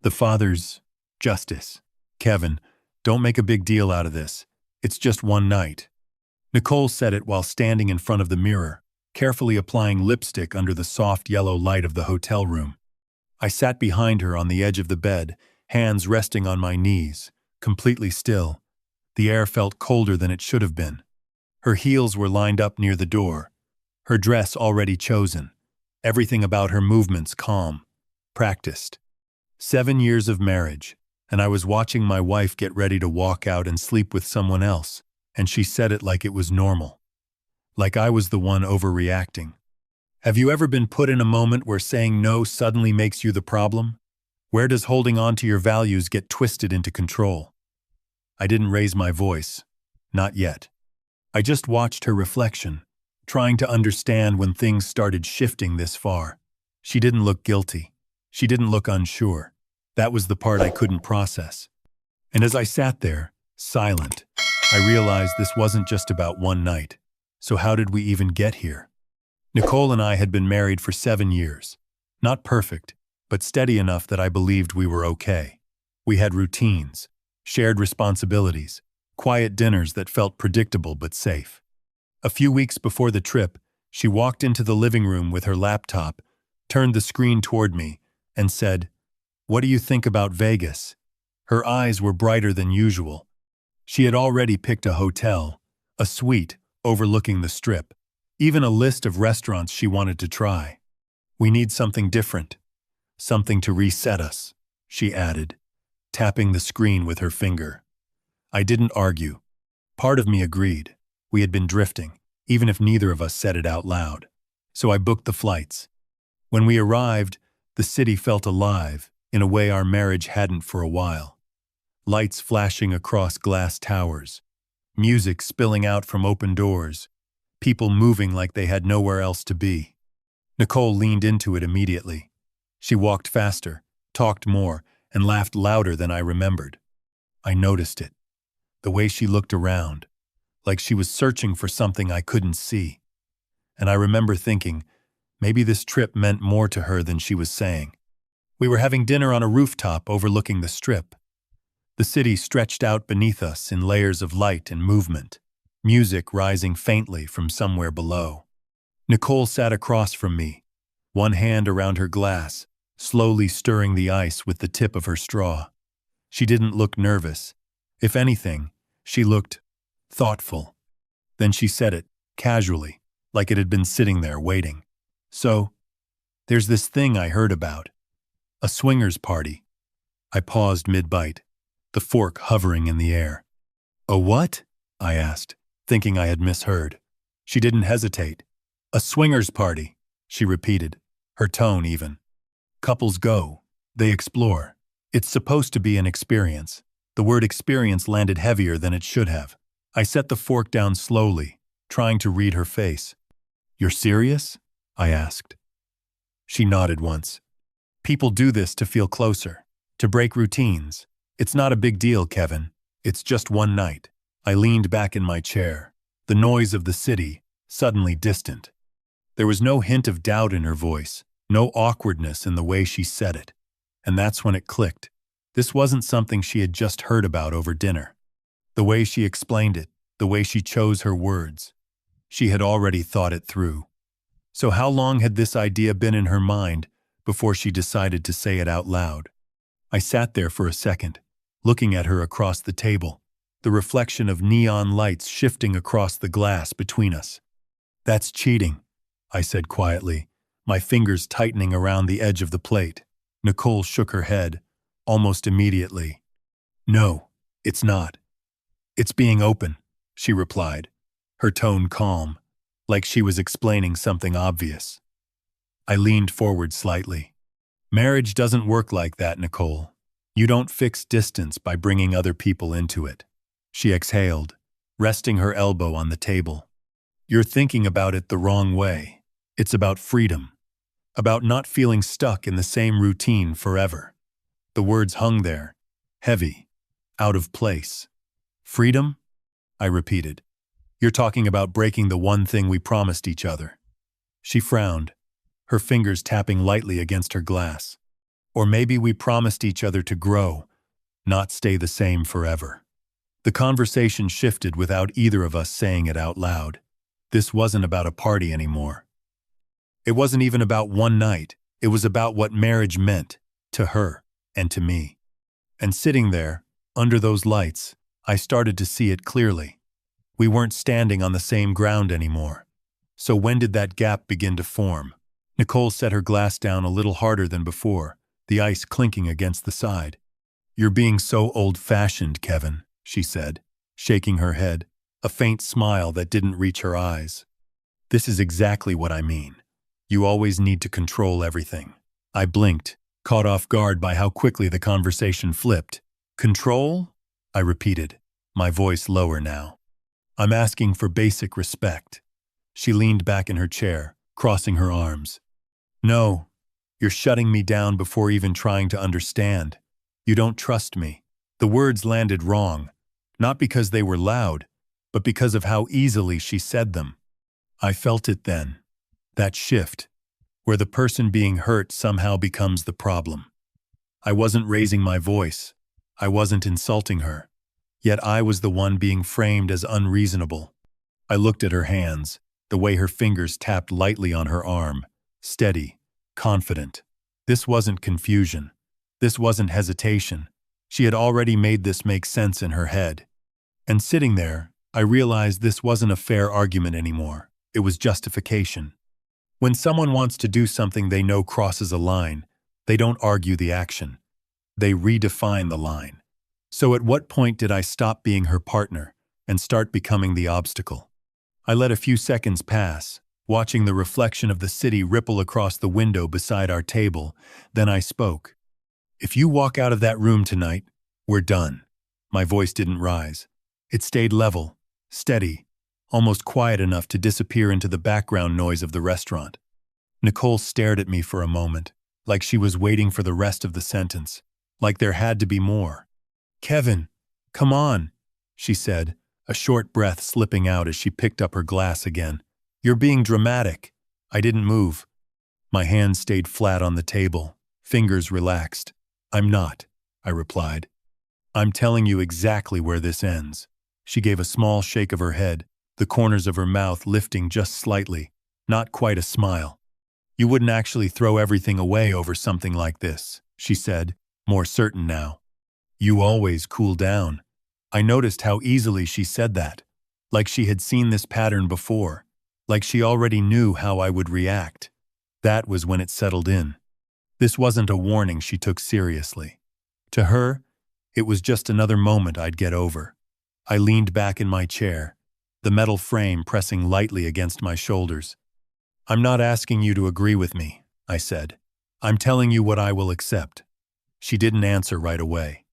The father's justice. Kevin, don't make a big deal out of this. It's just one night. Nicole said it while standing in front of the mirror, carefully applying lipstick under the soft yellow light of the hotel room. I sat behind her on the edge of the bed, hands resting on my knees, completely still. The air felt colder than it should have been. Her heels were lined up near the door, her dress already chosen, everything about her movements calm, practiced. 7 years of marriage, and I was watching my wife get ready to walk out and sleep with someone else, and she said it like it was normal. Like I was the one overreacting. Have you ever been put in a moment where saying no suddenly makes you the problem? Where does holding on to your values get twisted into control? I didn't raise my voice. Not yet. I just watched her reflection, trying to understand when things started shifting this far. She didn't look guilty. She didn't look unsure. That was the part I couldn't process. And as I sat there, silent, I realized this wasn't just about one night. So how did we even get here? Nicole and I had been married for 7 years. Not perfect, but steady enough that I believed we were okay. We had routines, shared responsibilities, quiet dinners that felt predictable but safe. A few weeks before the trip, she walked into the living room with her laptop, turned the screen toward me, and said, "What do you think about Vegas?" Her eyes were brighter than usual. She had already picked a hotel, a suite overlooking the strip, even a list of restaurants she wanted to try. "We need something different, something to reset us," she added, tapping the screen with her finger. I didn't argue. Part of me agreed. We had been drifting, even if neither of us said it out loud. So I booked the flights. When we arrived, the city felt alive in a way our marriage hadn't for a while. Lights flashing across glass towers, music spilling out from open doors, people moving like they had nowhere else to be. Nicole leaned into it immediately. She walked faster, talked more, and laughed louder than I remembered. I noticed it. The way she looked around, like she was searching for something I couldn't see. And I remember thinking, maybe this trip meant more to her than she was saying. We were having dinner on a rooftop overlooking the strip. The city stretched out beneath us in layers of light and movement, music rising faintly from somewhere below. Nicole sat across from me, one hand around her glass, slowly stirring the ice with the tip of her straw. She didn't look nervous. If anything, she looked thoughtful. Then she said it, casually, like it had been sitting there waiting. "So, there's this thing I heard about. A swingers party." I paused mid-bite, the fork hovering in the air. "A what?" I asked, thinking I had misheard. She didn't hesitate. "A swingers party," she repeated, her tone even. "Couples go. They explore. It's supposed to be an experience." The word experience landed heavier than it should have. I set the fork down slowly, trying to read her face. "You're serious?" I asked. She nodded once. "People do this to feel closer, to break routines. It's not a big deal, Kevin. It's just one night." I leaned back in my chair, the noise of the city suddenly distant. There was no hint of doubt in her voice, no awkwardness in the way she said it. And that's when it clicked. This wasn't something she had just heard about over dinner. The way she explained it, the way she chose her words, she had already thought it through. So how long had this idea been in her mind before she decided to say it out loud? I sat there for a second, looking at her across the table, the reflection of neon lights shifting across the glass between us. "That's cheating," I said quietly, my fingers tightening around the edge of the plate. Nicole shook her head, almost immediately. "No, it's not. It's being open," she replied, her tone calm, like she was explaining something obvious. I leaned forward slightly. "Marriage doesn't work like that, Nicole. You don't fix distance by bringing other people into it." She exhaled, resting her elbow on the table. "You're thinking about it the wrong way. It's about freedom, about not feeling stuck in the same routine forever." The words hung there, heavy, out of place. "Freedom?" I repeated. "You're talking about breaking the one thing we promised each other." She frowned, her fingers tapping lightly against her glass. Or maybe we promised each other to grow, not stay the same forever. The conversation shifted without either of us saying it out loud. This wasn't about a party anymore. It wasn't even about one night. It was about what marriage meant to her and to me. And sitting there, under those lights, I started to see it clearly. We weren't standing on the same ground anymore. So when did that gap begin to form? Nicole set her glass down a little harder than before, the ice clinking against the side. "You're being so old-fashioned, Kevin," she said, shaking her head, a faint smile that didn't reach her eyes. "This is exactly what I mean. You always need to control everything." I blinked, caught off guard by how quickly the conversation flipped. "Control?" I repeated, my voice lower now. "I'm asking for basic respect." She leaned back in her chair, crossing her arms. "No, you're shutting me down before even trying to understand. You don't trust me." The words landed wrong, not because they were loud, but because of how easily she said them. I felt it then, that shift, where the person being hurt somehow becomes the problem. I wasn't raising my voice. I wasn't insulting her. Yet I was the one being framed as unreasonable. I looked at her hands, the way her fingers tapped lightly on her arm, steady, confident. This wasn't confusion. This wasn't hesitation. She had already made this make sense in her head. And sitting there, I realized this wasn't a fair argument anymore. It was justification. When someone wants to do something they know crosses a line, they don't argue the action. They redefine the line. So at what point did I stop being her partner and start becoming the obstacle? I let a few seconds pass, watching the reflection of the city ripple across the window beside our table. Then I spoke. "If you walk out of that room tonight, we're done." My voice didn't rise. It stayed level, steady, almost quiet enough to disappear into the background noise of the restaurant. Nicole stared at me for a moment, like she was waiting for the rest of the sentence, like there had to be more. "Kevin, come on," she said, a short breath slipping out as she picked up her glass again. "You're being dramatic." I didn't move. My hands stayed flat on the table, fingers relaxed. "I'm not," I replied. "I'm telling you exactly where this ends." She gave a small shake of her head, the corners of her mouth lifting just slightly, not quite a smile. "You wouldn't actually throw everything away over something like this," she said, more certain now. "You always cool down." I noticed how easily she said that, like she had seen this pattern before, like she already knew how I would react. That was when it settled in. This wasn't a warning she took seriously. To her, it was just another moment I'd get over. I leaned back in my chair, the metal frame pressing lightly against my shoulders. "I'm not asking you to agree with me," I said. "I'm telling you what I will accept." She didn't answer right away.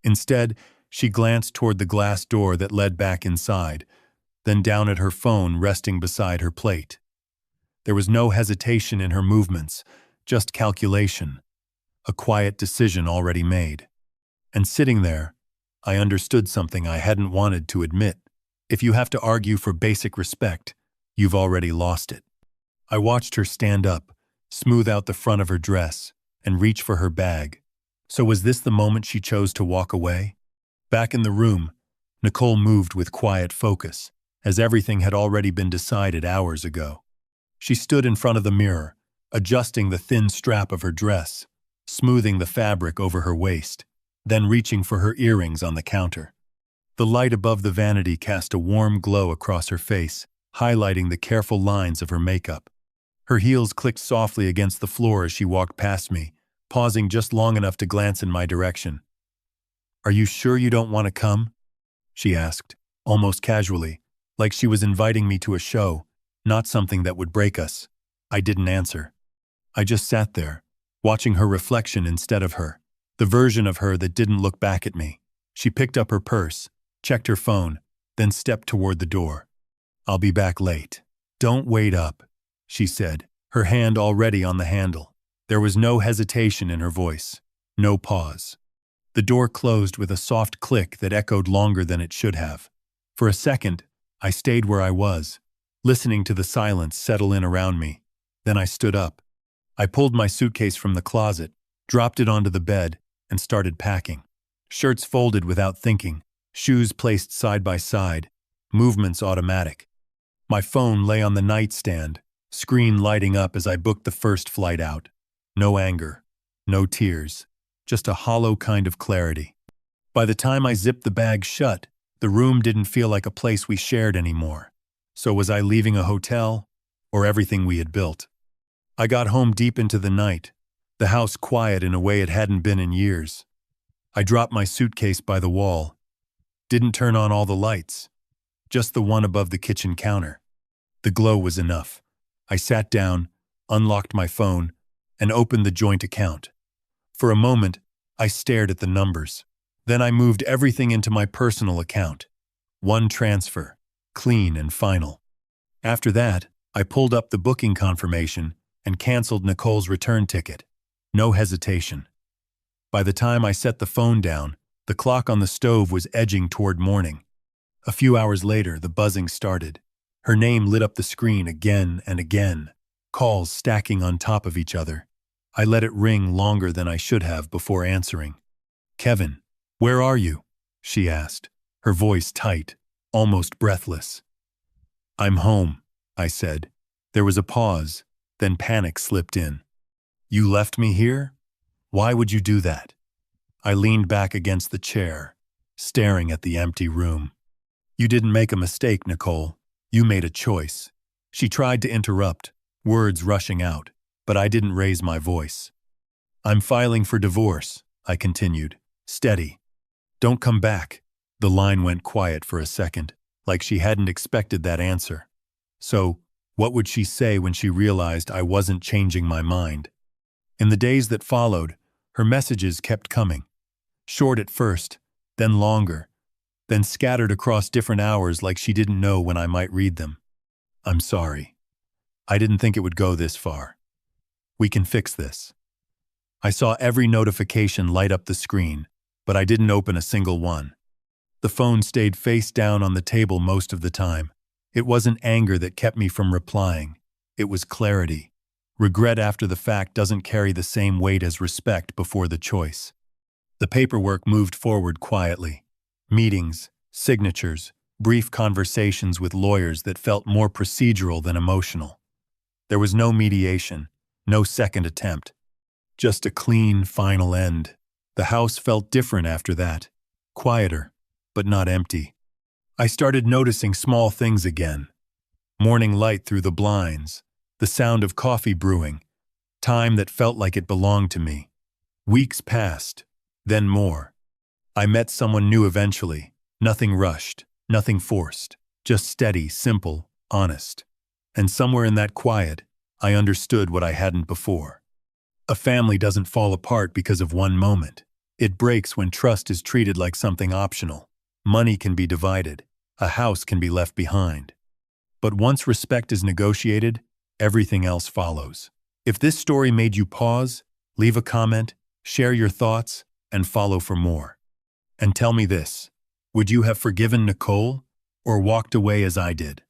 Instead, she glanced toward the glass door that led back inside, then down at her phone resting beside her plate. There was no hesitation in her movements, just calculation, a quiet decision already made. And sitting there, I understood something I hadn't wanted to admit. If you have to argue for basic respect, you've already lost it. I watched her stand up, smooth out the front of her dress, and reach for her bag. So was this the moment she chose to walk away? Back in the room, Nicole moved with quiet focus, as everything had already been decided hours ago. She stood in front of the mirror, adjusting the thin strap of her dress, smoothing the fabric over her waist, then reaching for her earrings on the counter. The light above the vanity cast a warm glow across her face, highlighting the careful lines of her makeup. Her heels clicked softly against the floor as she walked past me, pausing just long enough to glance in my direction. "Are you sure you don't want to come?" she asked, almost casually, like she was inviting me to a show, not something that would break us. I didn't answer. I just sat there, watching her reflection instead of her, the version of her that didn't look back at me. She picked up her purse, checked her phone, then stepped toward the door. "I'll be back late." "Don't wait up," she said, her hand already on the handle. There was no hesitation in her voice, no pause. The door closed with a soft click that echoed longer than it should have. For a second, I stayed where I was, listening to the silence settle in around me. Then I stood up. I pulled my suitcase from the closet, dropped it onto the bed, and started packing. Shirts folded without thinking, shoes placed side by side, movements automatic. My phone lay on the nightstand, screen lighting up as I booked the first flight out. No anger, no tears, just a hollow kind of clarity. By the time I zipped the bag shut, the room didn't feel like a place we shared anymore. So was I leaving a hotel, or everything we had built? I got home deep into the night, the house quiet in a way it hadn't been in years. I dropped my suitcase by the wall, didn't turn on all the lights, just the one above the kitchen counter. The glow was enough. I sat down, unlocked my phone, and opened the joint account. For a moment, I stared at the numbers. Then I moved everything into my personal account. One transfer, clean and final. After that, I pulled up the booking confirmation and canceled Nicole's return ticket. No hesitation. By the time I set the phone down, the clock on the stove was edging toward morning. A few hours later, the buzzing started. Her name lit up the screen again and again, calls stacking on top of each other. I let it ring longer than I should have before answering. "Kevin, where are you?" she asked, her voice tight, almost breathless. "I'm home," I said. There was a pause, then panic slipped in. "You left me here? Why would you do that?" I leaned back against the chair, staring at the empty room. "You didn't make a mistake, Nicole. You made a choice." She tried to interrupt, words rushing out, but I didn't raise my voice. "I'm filing for divorce," I continued, steady. "Don't come back." The line went quiet for a second, like she hadn't expected that answer. So, what would she say when she realized I wasn't changing my mind? In the days that followed, her messages kept coming. Short at first, then longer, then scattered across different hours like she didn't know when I might read them. "I'm sorry. I didn't think it would go this far. We can fix this." I saw every notification light up the screen, but I didn't open a single one. The phone stayed face down on the table most of the time. It wasn't anger that kept me from replying. It was clarity. Regret after the fact doesn't carry the same weight as respect before the choice. The paperwork moved forward quietly. Meetings, signatures, brief conversations with lawyers that felt more procedural than emotional. There was no mediation, no second attempt. Just a clean, final end. The house felt different after that. Quieter, but not empty. I started noticing small things again. Morning light through the blinds, the sound of coffee brewing, time that felt like it belonged to me. Weeks passed, then more. I met someone new eventually. Nothing rushed, nothing forced, just steady, simple, honest. And somewhere in that quiet, I understood what I hadn't before. A family doesn't fall apart because of one moment. It breaks when trust is treated like something optional. Money can be divided. A house can be left behind. But once respect is negotiated, everything else follows. If this story made you pause, leave a comment, share your thoughts, and follow for more. And tell me this, would you have forgiven Nicole or walked away as I did?